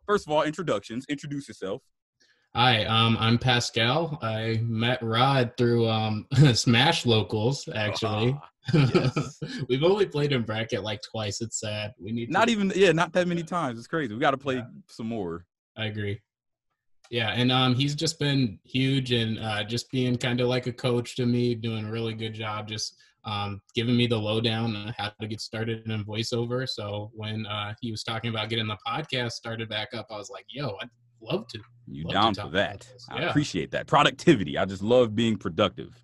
first of all, introductions. Introduce yourself. Hi, I'm Pascal. I met Rod through Smash Locals, actually. Ah, yes. We've only played in bracket like twice. It's sad. We need Not to. even, not that many times. It's crazy. We got to play some more. I agree. Yeah, and he's just been huge and just being kind of like a coach to me, doing a really good job, just giving me the lowdown on how to get started in voiceover. So when he was talking about getting the podcast started back up, I was like, yo, I'd love to. You Love to down for talk that? about this. I Yeah. appreciate that. Productivity. I just love being productive.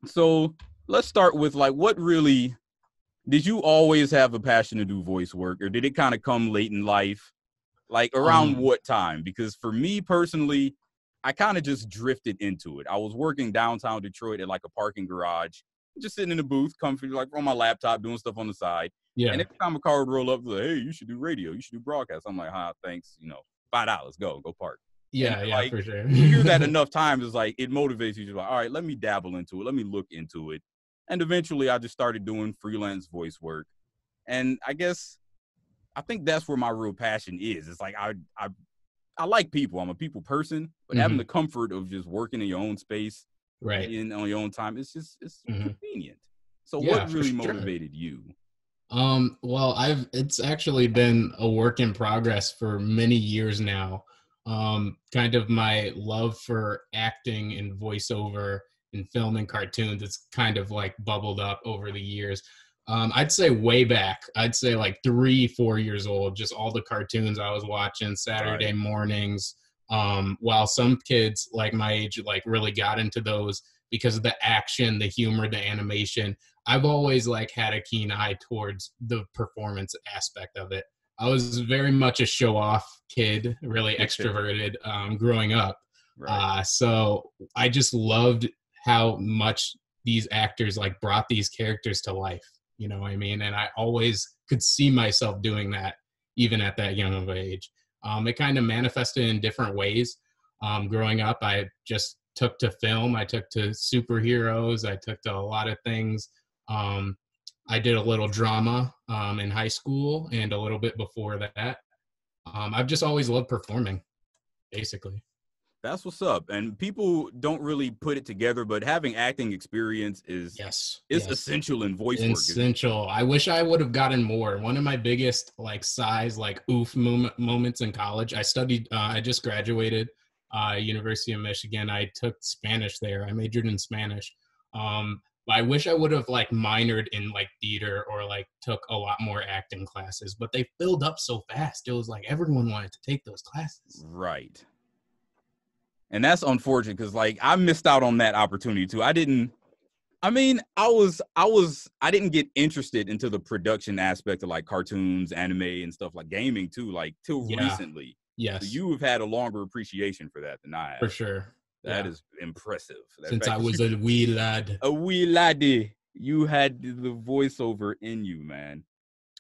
So let's start with like, what really, did you always have a passion to do voice work, or did it kind of come late in life? Like around what time? Because for me personally, I kind of just drifted into it. I was working downtown Detroit at like a parking garage, just sitting in the booth, comfy, like on my laptop, doing stuff on the side. Yeah. And every time a car would roll up, like, hey, you should do radio, you should do broadcast. I'm like, thanks, $5, go park. Yeah, And yeah, like, for sure. you hear that enough times, it's like, it motivates you to like, all right, let me dabble into it. Let me look into it. And eventually I just started doing freelance voice work. And I think that's where my real passion is. It's like, I like people. I'm a people person, but having the comfort of just working in your own space, Right. on your own time, it's convenient. So Yeah, what really motivated you? Well, it's actually been a work in progress for many years now. Kind of my love for acting and voiceover and film and cartoons, it's kind of like bubbled up over the years. I'd say way back, I'd say like 3-4 years old, just all the cartoons I was watching Saturday mornings. While some kids like my age, like really got into those because of the action, the humor, the animation. I've always like had a keen eye towards the performance aspect of it. I was very much a show off kid, really extroverted, growing up. Right. So I just loved how much these actors like brought these characters to life. You know what I mean? And I always could see myself doing that, even at that young of age. It kind of manifested in different ways. Growing up, I just took to film. I took to superheroes. I took to a lot of things. I did a little drama in high school and a little bit before that. I've just always loved performing, basically. That's what's up. And people don't really put it together, but having acting experience is essential in voice work. Essential. I wish I would have gotten more. One of my biggest like oof moments in college. I just graduated University of Michigan. I took Spanish there. I majored in Spanish. But I wish I would have like minored in like theater or like took a lot more acting classes, but they filled up so fast. It was like everyone wanted to take those classes. Right. And that's unfortunate because like I missed out on that opportunity too. I didn't get interested into the production aspect of like cartoons, anime, and stuff like gaming too, like till recently. Yes. So you have had a longer appreciation for that than I have. For sure. That is impressive. Since I was a wee lad. A wee laddie. You had the voiceover in you, man.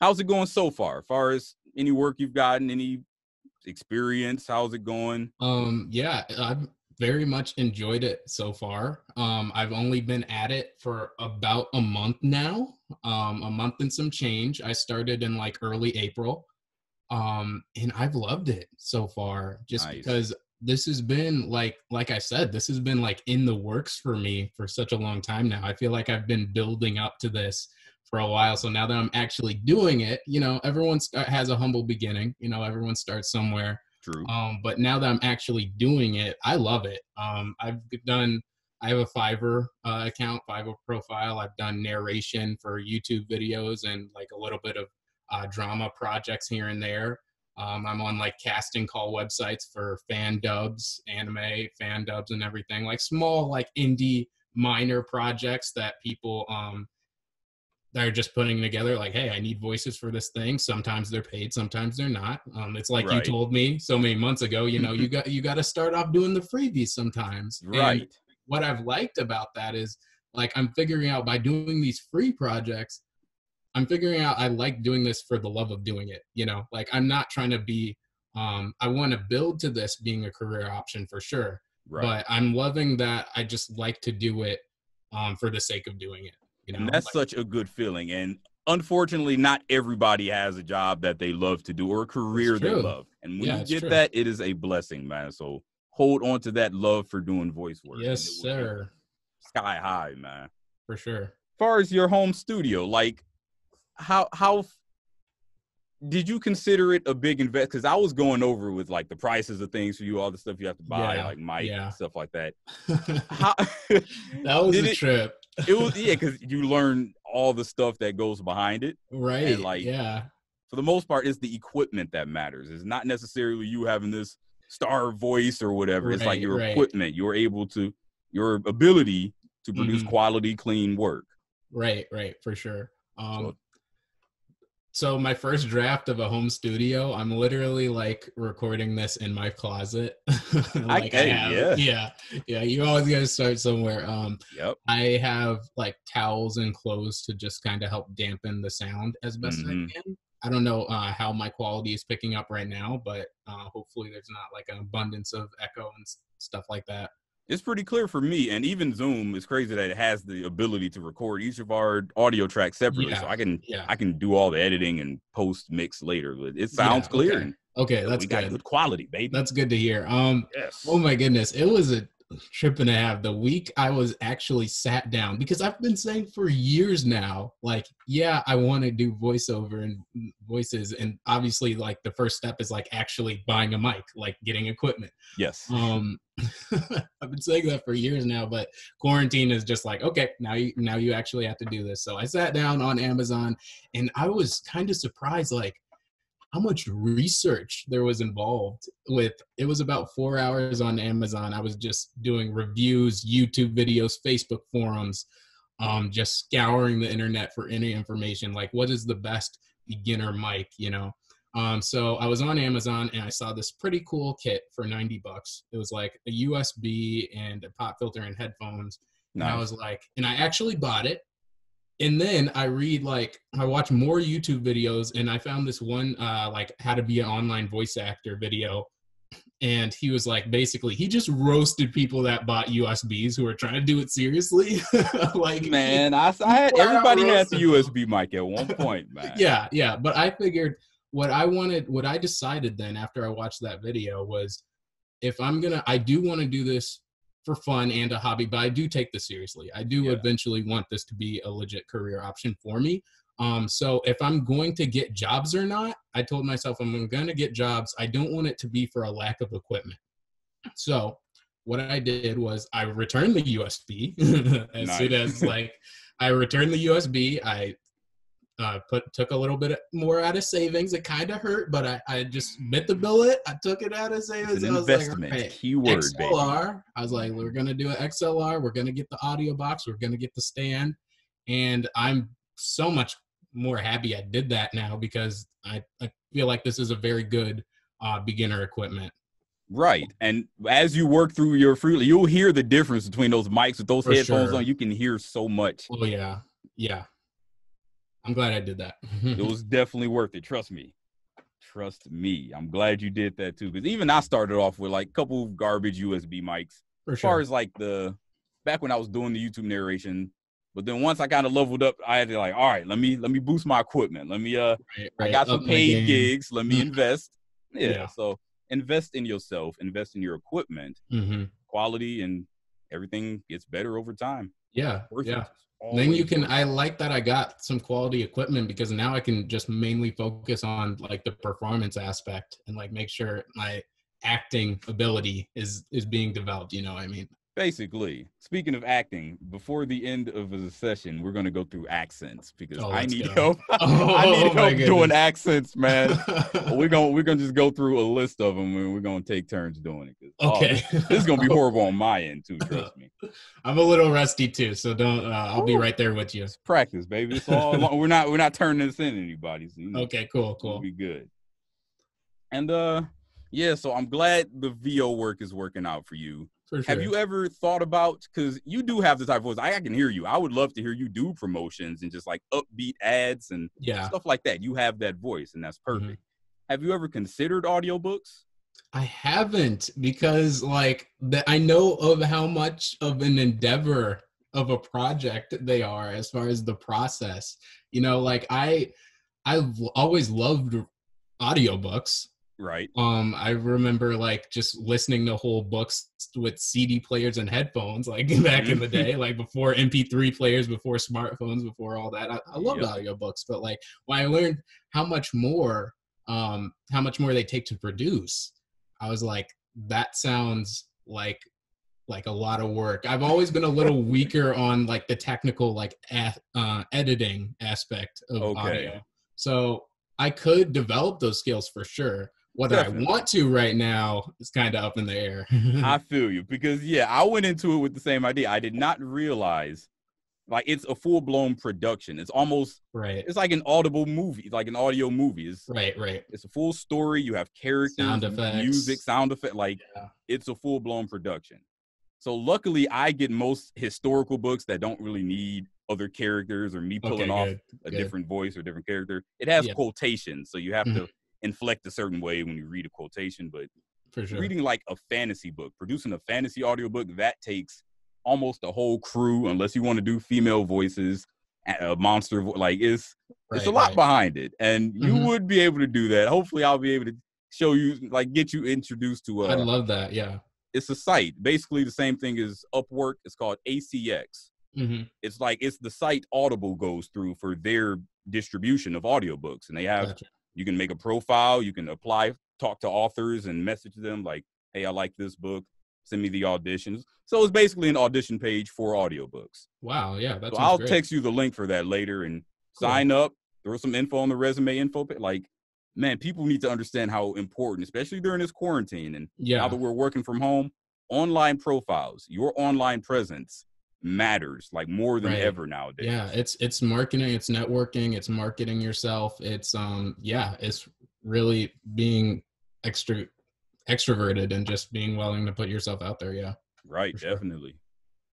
How's it going so far? As far as any work you've gotten, any experience, how's it going? Yeah, I've very much enjoyed it so far. I've only been at it for about a month now, a month and some change. I started in like early April, and I've loved it so far just because this has been like I said, this has been like in the works for me for such a long time now. I feel like I've been building up to this for a while. So now that I'm actually doing it, everyone has a humble beginning, everyone starts somewhere. True. But now that I'm actually doing it, I love it. I have a Fiverr account, Fiverr profile. I've done narration for YouTube videos and like a little bit of drama projects here and there. I'm on like casting call websites for fan dubs, anime fan dubs and everything, like small, like indie minor projects that people, they're just putting together like, hey, I need voices for this thing. Sometimes they're paid, sometimes they're not. It's like you told me so many months ago, you got to start off doing the freebies sometimes. Right. And what I've liked about that is like, I'm figuring out by doing these free projects, I'm figuring out I like doing this for the love of doing it. Like I'm not trying to be, I want to build to this being a career option for sure. Right. But I'm loving that I just like to do it for the sake of doing it. And that's such a good feeling. And unfortunately, not everybody has a job that they love to do or a career they love. And when you get that, it is a blessing, man. So hold on to that love for doing voice work. Yes, sir. Sky high, man. For sure. As far as your home studio, like how did you consider it a big invest? Because I was going over with like the prices of things for you, all the stuff you have to buy, like mic, stuff like that. How that was a trip. It was, because you learn all the stuff that goes behind it. Right. And like, for the most part, it's the equipment that matters. It's not necessarily you having this star voice or whatever. It's like your equipment, your ability to produce quality, clean work. Right, for sure. So my first draft of a home studio, I'm literally like recording this in my closet. You always got to start somewhere. I have like towels and clothes to just kind of help dampen the sound as best I can. I don't know how my quality is picking up right now, but hopefully there's not like an abundance of echo and stuff like that. It's pretty clear for me, and even Zoom is crazy that it has the ability to record each of our audio tracks separately, so I can do all the editing and post mix later. But it sounds clear. Okay, that's good. Got good quality, baby. That's good to hear. Yes. Oh my goodness, it was a trip and a half. The week I was actually sat down, because I've been saying for years now, like, I want to do voiceover and voices, and obviously, like, the first step is like actually buying a mic, like getting equipment. Yes. I've been saying that for years now, but quarantine is just like, okay, now you actually have to do this. So I sat down on Amazon, and I was kind of surprised, like, how much research there was involved with. It was about 4 hours on Amazon. I was just doing reviews, YouTube videos, Facebook forums, just scouring the internet for any information, like what is the best beginner mic, So I was on Amazon and I saw this pretty cool kit for $90. It was like a USB and a pop filter and headphones. Nice. And I was like, and I actually bought it. And then I watch more YouTube videos, and I found this one, like how to be an online voice actor video. And he was like, basically, he just roasted people that bought USBs who were trying to do it seriously. Like, man, I had everybody had the USB mic at one point, man. Yeah. But I figured what I decided then after I watched that video was, I do want to do this for fun and a hobby, but I do take this seriously. I do eventually want this to be a legit career option for me. So if I'm going to get jobs or not, I told myself I'm going to get jobs. I don't want it to be for a lack of equipment. So what I did was I returned the USB soon as I returned the USB. I took a little bit more out of savings. It kind of hurt, but I just bit the bullet. I took it out of savings. It's an investment. Like, keyword, XLR. Baby. I was like, we're going to do an XLR. We're going to get the audio box. We're going to get the stand. And I'm so much more happy I did that now, because I feel like this is a very good beginner equipment. Right. And as you work through your you'll hear the difference between those mics with those headphones on. You can hear so much. Oh, yeah. Yeah. I'm glad I did that. It was definitely worth it. Trust me. I'm glad you did that too. Because even I started off with like a couple garbage USB mics. For sure. As far as like back when I was doing the YouTube narration. But then once I kind of leveled up, I had to like, all right, let me boost my equipment. Let me I got some paid gigs. Let me invest. Yeah. So invest in yourself, invest in your equipment, quality, and everything gets better over time. Yeah. Then I like that I got some quality equipment, because now I can just mainly focus on like the performance aspect and like make sure my acting ability is being developed. You know what I mean? Basically, speaking of acting, before the end of the session, we're going to go through accents, because I need help. I need help doing accents, man. We're going to just go through a list of them, and we're going to take turns doing it. Okay. This is going to be horrible on my end too, trust me. I'm a little rusty too, so don't I'll be right there with you. It's practice, baby. It's all we're not turning this in anybody. So, okay, cool. We'll be good. And so I'm glad the VO work is working out for you. For sure. Have you ever thought about, because you do have the type of voice, I can hear you. I would love to hear you do promotions and just like upbeat ads and stuff like that. You have that voice, and that's perfect. Have you ever considered audiobooks? I haven't, because like I know of how much of an endeavor of a project they are as far as the process. You know, like I've always loved audiobooks. Right. I remember like just listening to whole books with CD players and headphones, like back in the Mhm. day, like before MP3 players, before smartphones, before all that. I loved Yep. audiobooks, but like when I learned how much more, how much more they take to produce, I was like, that sounds like a lot of work. I've always been a little weaker on like the technical, like editing aspect of Okay. audio. So I could develop those skills for sure. Whether I Definitely. want to right now is kind of up in the air. I feel you because yeah, I went into it with the same idea. I did not realize like it's a full blown production. It's almost Right, it's like an audible movie, like an audio movie. right, right. It's a full story. You have characters, Sound music, effects. sound effect. Like Yeah. it's a full blown production. So luckily, I get most historical books that don't really need other characters or me pulling Okay, off good, a good. different voice or different character. It has Yeah, quotations, so you have to mhm, inflect a certain way when you read a quotation. But for sure. reading like a fantasy book, producing a fantasy audiobook, that takes almost a whole crew, unless you want to do female voices, a monster, like it's a Right, lot right. behind it. And you Hmm. would be able to do that. Hopefully, I'll be able to show you, like, get you introduced to I'd love that. Yeah. it's a site, basically the same thing as Upwork. It's called ACX. Hmm. It's like it's the site Audible goes through for their distribution of audiobooks. And they have, Gotcha. you can make a profile, you can apply, talk to authors and message them like, hey, I like this book, send me the auditions. So it's basically an audition page for audiobooks. Wow. Yeah, that So sounds I'll great. text you the link for that later and Cool. sign up, throw some info on the resume info. Like, man, people need to understand how important, especially during this quarantine. And now that Yeah. we're working from home, online profiles, your online presence matters like more than Right. ever Yeah, nowadays. it's marketing, it's networking, it's marketing yourself. It's yeah, it's really being extra extroverted and just being willing to put yourself out there, yeah, Right. for sure. Definitely.